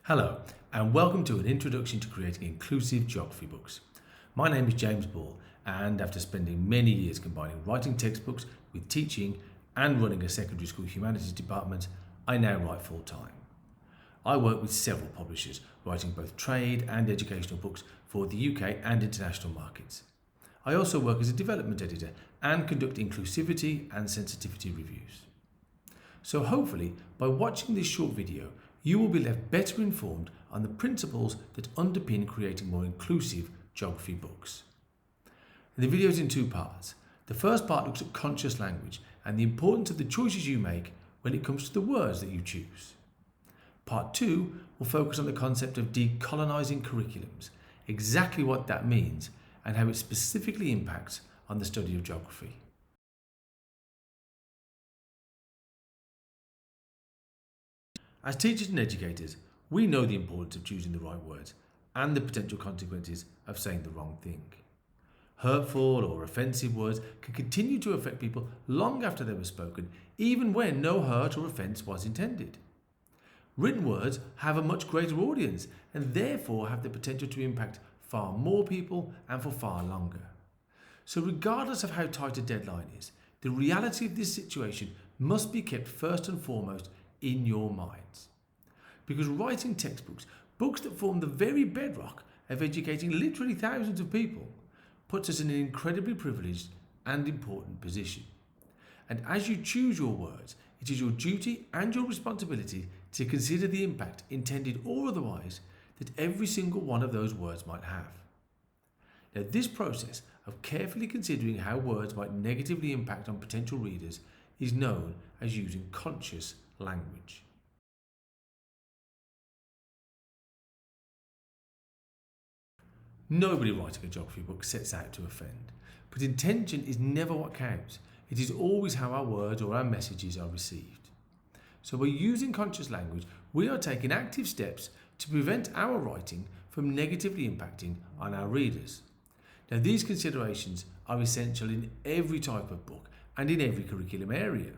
Hello, and welcome to an introduction to creating inclusive geography books. My name is James Ball, and after spending many years combining writing textbooks with teaching and running a secondary school humanities department, I now write full time. I work with several publishers, writing both trade and educational books for the UK and international markets. I also work as a development editor and conduct inclusivity and sensitivity reviews. So hopefully, by watching this short video, you will be left better informed on the principles that underpin creating more inclusive geography books. The video is in two parts. The first part looks at conscious language and the importance of the choices you make when it comes to the words that you choose. Part 2 will focus on the concept of decolonising curriculums, exactly what that means and how it specifically impacts on the study of geography. As teachers and educators, we know the importance of choosing the right words and the potential consequences of saying the wrong thing. Hurtful or offensive words can continue to affect people long after they were spoken, even when no hurt or offence was intended. Written words have a much greater audience and therefore have the potential to impact far more people and for far longer. So regardless of how tight a deadline is, the reality of this situation must be kept first and foremost in your minds. Because writing textbooks, books that form the very bedrock of educating literally thousands of people, puts us in an incredibly privileged and important position. And as you choose your words, it is your duty and your responsibility to consider the impact, intended or otherwise, that every single one of those words might have. Now, this process of carefully considering how words might negatively impact on potential readers is known as using conscious language. Nobody writing a geography book sets out to offend, but intention is never what counts. It is always how our words or our messages are received. So by using conscious language, we are taking active steps to prevent our writing from negatively impacting on our readers. Now, these considerations are essential in every type of book and in every curriculum area,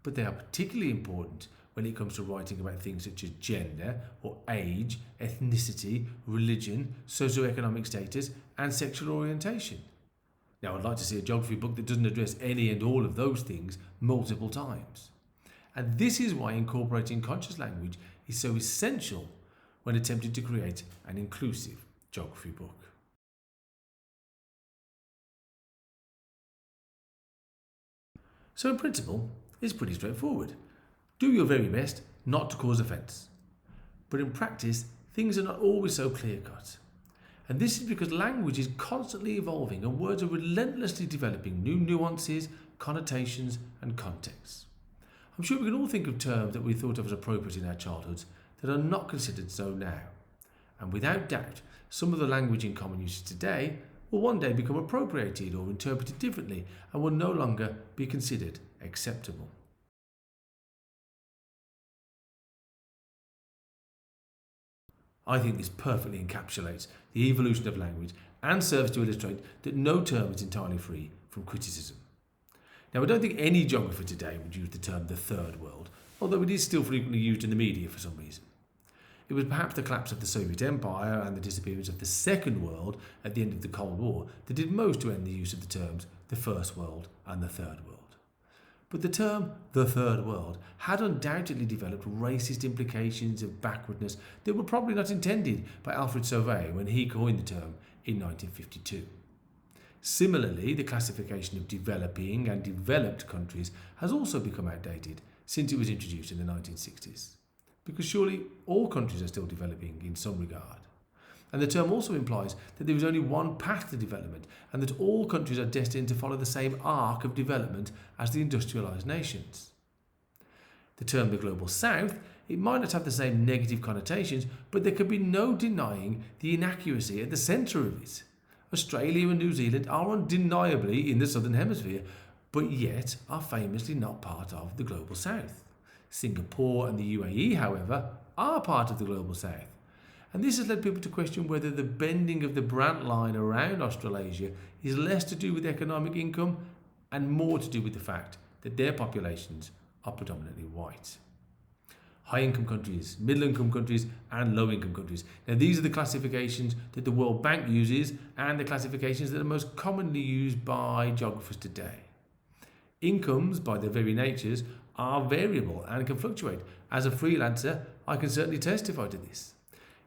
but they are particularly important when it comes to writing about things such as gender or age, ethnicity, religion, socioeconomic status, and sexual orientation. Now, I'd like to see a geography book that doesn't address any and all of those things multiple times. And this is why incorporating conscious language is so essential when attempting to create an inclusive geography book. So in principle, it's pretty straightforward. Do your very best not to cause offence. But in practice, things are not always so clear-cut. And this is because language is constantly evolving and words are relentlessly developing new nuances, connotations and contexts. I'm sure we can all think of terms that we thought of as appropriate in our childhoods that are not considered so now. And without doubt, some of the language in common usage today will one day become appropriated or interpreted differently and will no longer be considered acceptable. I think this perfectly encapsulates the evolution of language and serves to illustrate that no term is entirely free from criticism. Now, I don't think any geographer today would use the term the Third World, although it is still frequently used in the media for some reason. It was perhaps the collapse of the Soviet Empire and the disappearance of the Second World at the end of the Cold War that did most to end the use of the terms the First World and the Third World. But the term the Third World had undoubtedly developed racist implications of backwardness that were probably not intended by Alfred Sauvé when he coined the term in 1952. Similarly, the classification of developing and developed countries has also become outdated since it was introduced in the 1960s. Because surely all countries are still developing in some regard. And the term also implies that there is only one path to development and that all countries are destined to follow the same arc of development as the industrialised nations. The term the Global South, it might not have the same negative connotations, but there can be no denying the inaccuracy at the centre of it. Australia and New Zealand are undeniably in the Southern Hemisphere, but yet are famously not part of the Global South. Singapore and the UAE, however, are part of the Global South. And this has led people to question whether the bending of the Brant line around Australasia is less to do with economic income and more to do with the fact that their populations are predominantly white. high-income countries, middle-income countries, and low-income countries. Now, these are the classifications that the World Bank uses and the classifications that are most commonly used by geographers today. Incomes, by their very natures, are variable and can fluctuate. As a freelancer, I can certainly testify to this.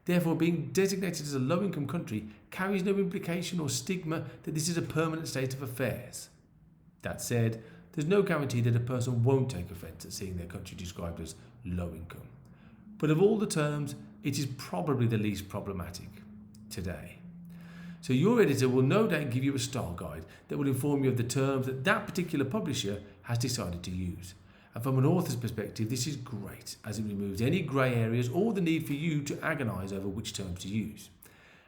Therefore, being designated as a low-income country carries no implication or stigma that this is a permanent state of affairs. That said, there's no guarantee that a person won't take offence at seeing their country described as low income. But of all the terms, it is probably the least problematic today. So your editor will no doubt give you a style guide that will inform you of the terms that that particular publisher has decided to use. And from an author's perspective, this is great, as it removes any grey areas or the need for you to agonise over which terms to use.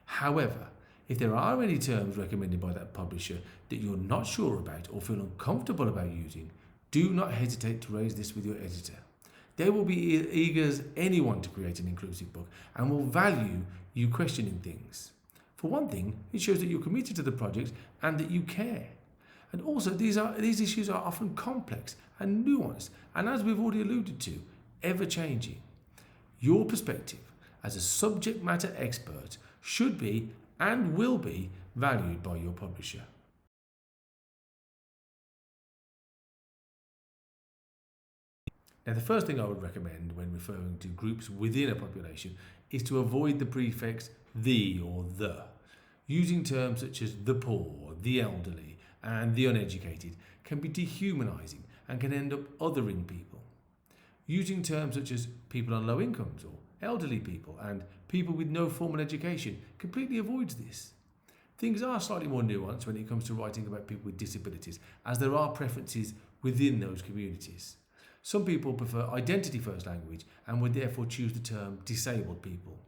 However, if there are any terms recommended by that publisher that you're not sure about or feel uncomfortable about using, do not hesitate to raise this with your editor. They will be eager as anyone to create an inclusive book and will value you questioning things. For one thing, it shows that you're committed to the project and that you care. And also, these issues are often complex and nuanced, and as we've already alluded to, ever-changing. Your perspective as a subject matter expert should be and will be valued by your publisher. Now, the first thing I would recommend when referring to groups within a population is to avoid the prefix the or the. Using terms such as the poor, the elderly, and the uneducated can be dehumanising and can end up othering people. Using terms such as people on low incomes or elderly people and people with no formal education completely avoids this. Things are slightly more nuanced when it comes to writing about people with disabilities, as there are preferences within those communities. Some people prefer identity first language and would therefore choose the term disabled people.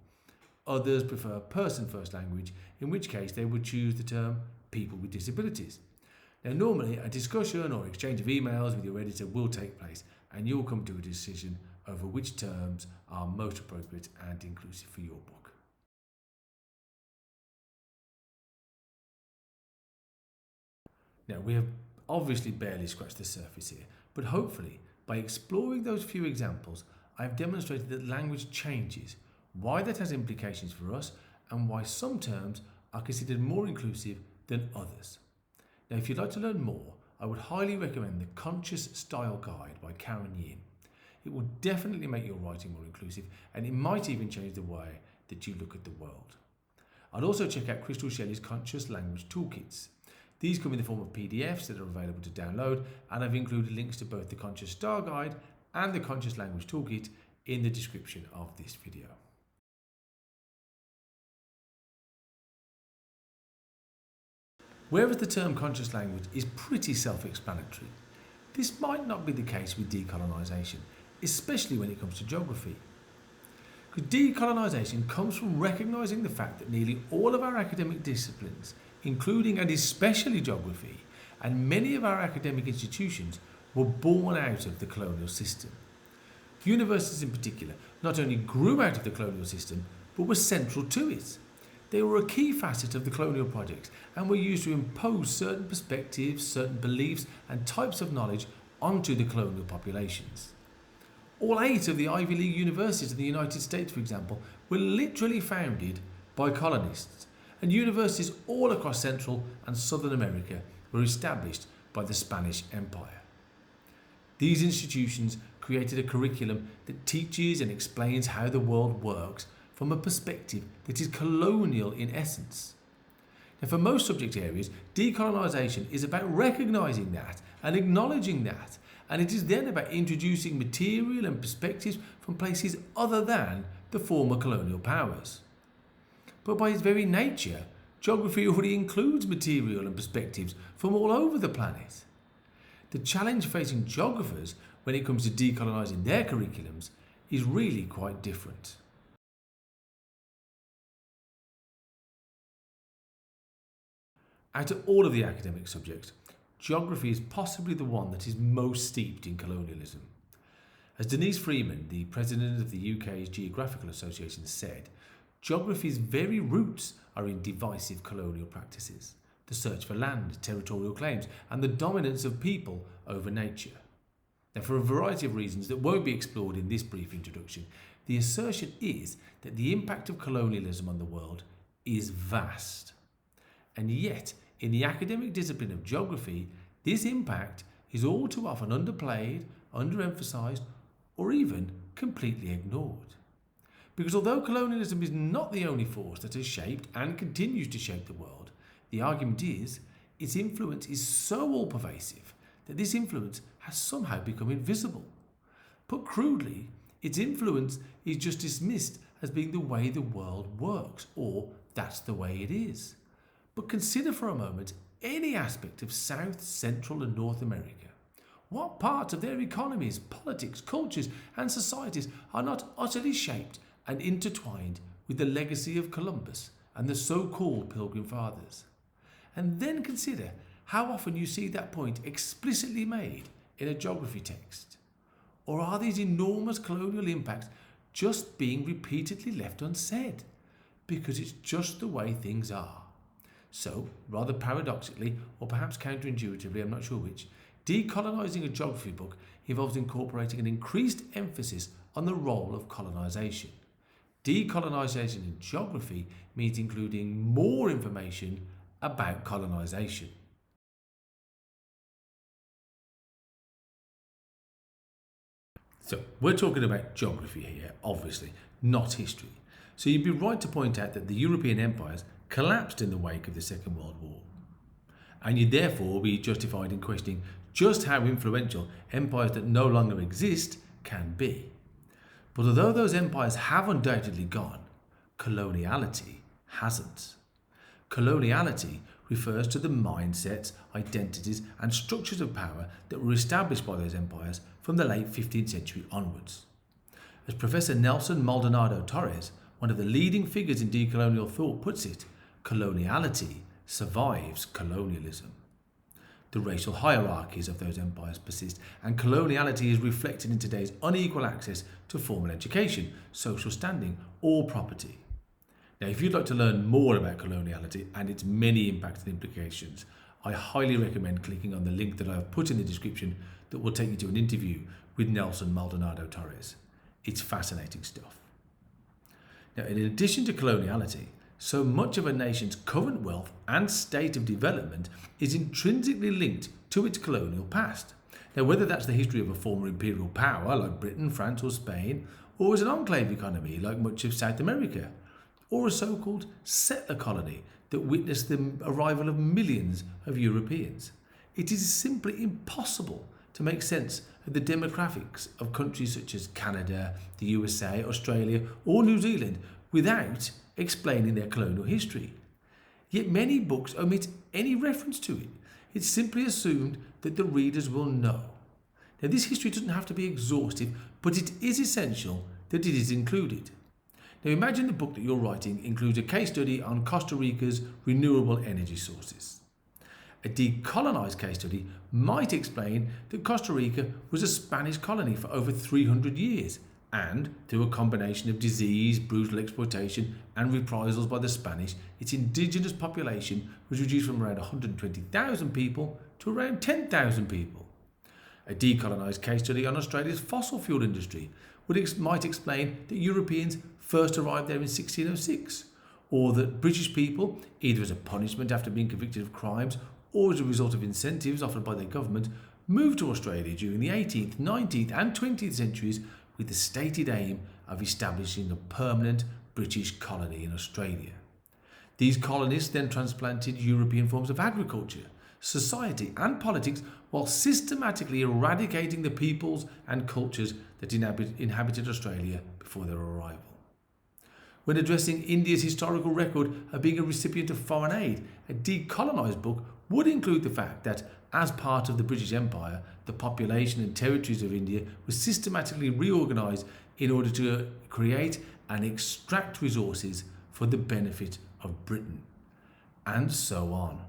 Others prefer person first language, in which case they would choose the term people with disabilities. Now, normally a discussion or exchange of emails with your editor will take place, and you'll come to a decision over which terms are most appropriate and inclusive for your book. Now, we have obviously barely scratched the surface here, but hopefully, by exploring those few examples, I have demonstrated that language changes, why that has implications for us, and why some terms are considered more inclusive than others. Now, if you'd like to learn more, I would highly recommend the Conscious Style Guide by Karen Yin. It will definitely make your writing more inclusive, and it might even change the way that you look at the world. I'd also check out Crystal Shelley's Conscious Language Toolkits. These come in the form of PDFs that are available to download, and I've included links to both the Conscious Style Guide and the Conscious Language Toolkit in the description of this video. Whereas the term conscious language is pretty self-explanatory, this might not be the case with decolonisation, especially when it comes to geography. Because decolonisation comes from recognising the fact that nearly all of our academic disciplines, including and especially geography, and many of our academic institutions were born out of the colonial system. Universities in particular not only grew out of the colonial system, but were central to it. They were a key facet of the colonial project and were used to impose certain perspectives, certain beliefs and types of knowledge onto the colonial populations. All 8 of the Ivy League universities in the United States, for example, were literally founded by colonists, and universities all across Central and Southern America were established by the Spanish Empire. These institutions created a curriculum that teaches and explains how the world works from a perspective that is colonial in essence. Now, for most subject areas, decolonisation is about recognising that and acknowledging that, and it is then about introducing material and perspectives from places other than the former colonial powers. But by its very nature, geography already includes material and perspectives from all over the planet. The challenge facing geographers when it comes to decolonising their curriculums is really quite different. Out of all of the academic subjects, geography is possibly the one that is most steeped in colonialism. As Denise Freeman, the president of the UK's Geographical Association, said, geography's very roots are in divisive colonial practices, the search for land, territorial claims, and the dominance of people over nature. Now, for a variety of reasons that won't be explored in this brief introduction, the assertion is that the impact of colonialism on the world is vast. And yet, in the academic discipline of geography, this impact is all too often underplayed, underemphasized, or even completely ignored. Because although colonialism is not the only force that has shaped and continues to shape the world, the argument is its influence is so all-pervasive that this influence has somehow become invisible. Put crudely, its influence is just dismissed as being the way the world works, or that's the way it is. But consider for a moment any aspect of South, Central, and North America. What parts of their economies, politics, cultures, and societies are not utterly shaped and intertwined with the legacy of Columbus and the so-called Pilgrim Fathers? And then consider how often you see that point explicitly made in a geography text. Or are these enormous colonial impacts just being repeatedly left unsaid? Because it's just the way things are. So, rather paradoxically, or perhaps counterintuitively, I'm not sure which, decolonising a geography book involves incorporating an increased emphasis on the role of colonisation. Decolonisation in geography means including more information about colonisation. So, we're talking about geography here, obviously, not history. So you'd be right to point out that the European empires collapsed in the wake of the Second World War. And you'd therefore be justified in questioning just how influential empires that no longer exist can be. But although those empires have undoubtedly gone, coloniality hasn't. Coloniality refers to the mindsets, identities, and structures of power that were established by those empires from the late 15th century onwards. As Professor Nelson Maldonado-Torres, one of the leading figures in decolonial thought, puts it, coloniality survives colonialism. The racial hierarchies of those empires persist, and coloniality is reflected in today's unequal access to formal education, social standing, or property. Now, if you'd like to learn more about coloniality and its many impacts and implications, I highly recommend clicking on the link that I have put in the description that will take you to an interview with Nelson Maldonado-Torres. It's fascinating stuff. Now, in addition to coloniality, so much of a nation's current wealth and state of development is intrinsically linked to its colonial past. Now, whether that's the history of a former imperial power like Britain, France, or Spain, or as an enclave economy like much of South America, or a so-called settler colony that witnessed the arrival of millions of Europeans, it is simply impossible to make sense of the demographics of countries such as Canada, the USA, Australia, or New Zealand without explaining their colonial history. Yet many books omit any reference to it. It's simply assumed that the readers will know. Now, this history doesn't have to be exhaustive, but it is essential that it is included. Now, imagine the book that you're writing includes a case study on Costa Rica's renewable energy sources. A decolonised case study might explain that Costa Rica was a Spanish colony for over 300 years, and through a combination of disease, brutal exploitation, and reprisals by the Spanish, its indigenous population was reduced from around 120,000 people to around 10,000 people. A decolonised case study on Australia's fossil fuel industry might explain that Europeans first arrived there in 1606, or that British people, either as a punishment after being convicted of crimes or as a result of incentives offered by their government, moved to Australia during the 18th, 19th and 20th centuries with the stated aim of establishing a permanent British colony in Australia. These colonists then transplanted European forms of agriculture, society and politics while systematically eradicating the peoples and cultures that inhabited Australia before their arrival. When addressing India's historical record of being a recipient of foreign aid, a decolonised book would include the fact that, as part of the British Empire, the population and territories of India were systematically reorganised in order to create and extract resources for the benefit of Britain, and so on.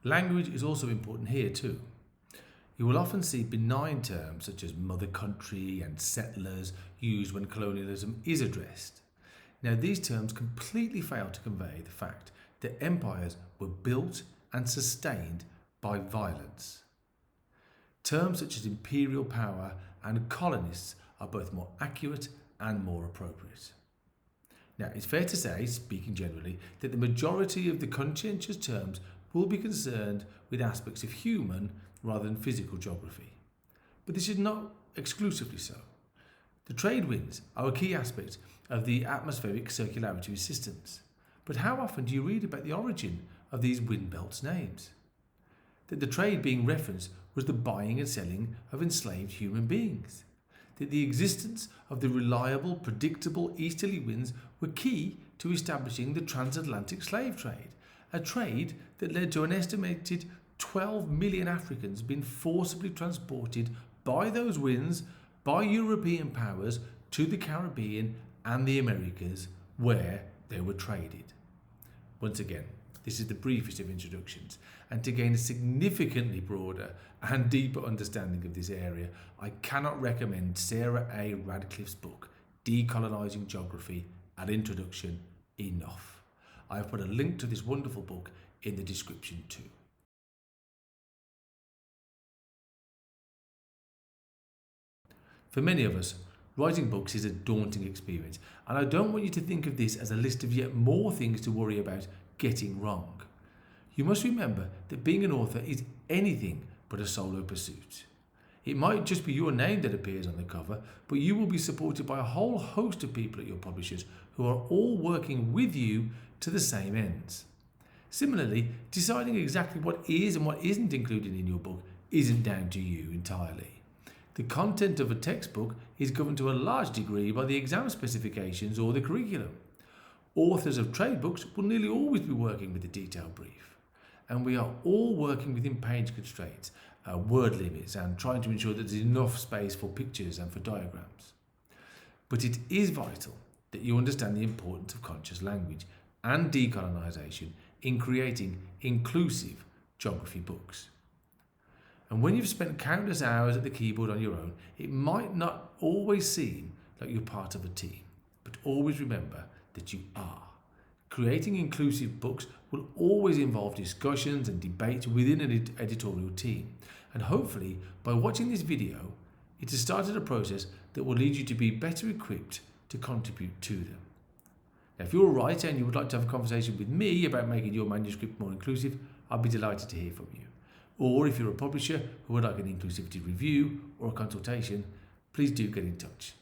Language is also important here too. You will often see benign terms such as mother country and settlers used when colonialism is addressed. Now, these terms completely fail to convey the fact that empires were built and sustained by violence. Terms such as imperial power and colonists are both more accurate and more appropriate. Now, it's fair to say, speaking generally, that the majority of the conscientious terms will be concerned with aspects of human rather than physical geography. But this is not exclusively so. The trade winds are a key aspect of the atmospheric circularity of systems. But how often do you read about the origin of these wind belts' names? That the trade being referenced was the buying and selling of enslaved human beings. That the existence of the reliable, predictable easterly winds were key to establishing the transatlantic slave trade, a trade that led to an estimated 12 million Africans being forcibly transported by those winds by European powers to the Caribbean and the Americas, where they were traded. Once again, this is the briefest of introductions, and to gain a significantly broader and deeper understanding of this area, I cannot recommend Sarah A. Radcliffe's book, Decolonising Geography, an Introduction, enough. I have put a link to this wonderful book in the description too. For many of us, writing books is a daunting experience, and I don't want you to think of this as a list of yet more things to worry about getting wrong. You must remember that being an author is anything but a solo pursuit. It might just be your name that appears on the cover, but you will be supported by a whole host of people at your publishers who are all working with you to the same ends. Similarly, deciding exactly what is and what isn't included in your book isn't down to you entirely. The content of a textbook is governed to a large degree by the exam specifications or the curriculum. Authors of trade books will nearly always be working with a detailed brief. And we are all working within page constraints, word limits, and trying to ensure that there's enough space for pictures and for diagrams. But it is vital that you understand the importance of conscious language and decolonisation in creating inclusive geography books. And when you've spent countless hours at the keyboard on your own, it might not always seem like you're part of a team, but always remember that you are. Creating inclusive books will always involve discussions and debates within an editorial team. And hopefully, by watching this video, it has started a process that will lead you to be better equipped to contribute to them. Now, if you're a writer and you would like to have a conversation with me about making your manuscript more inclusive, I'll be delighted to hear from you. Or if you're a publisher who would like an inclusivity review or a consultation, please do get in touch.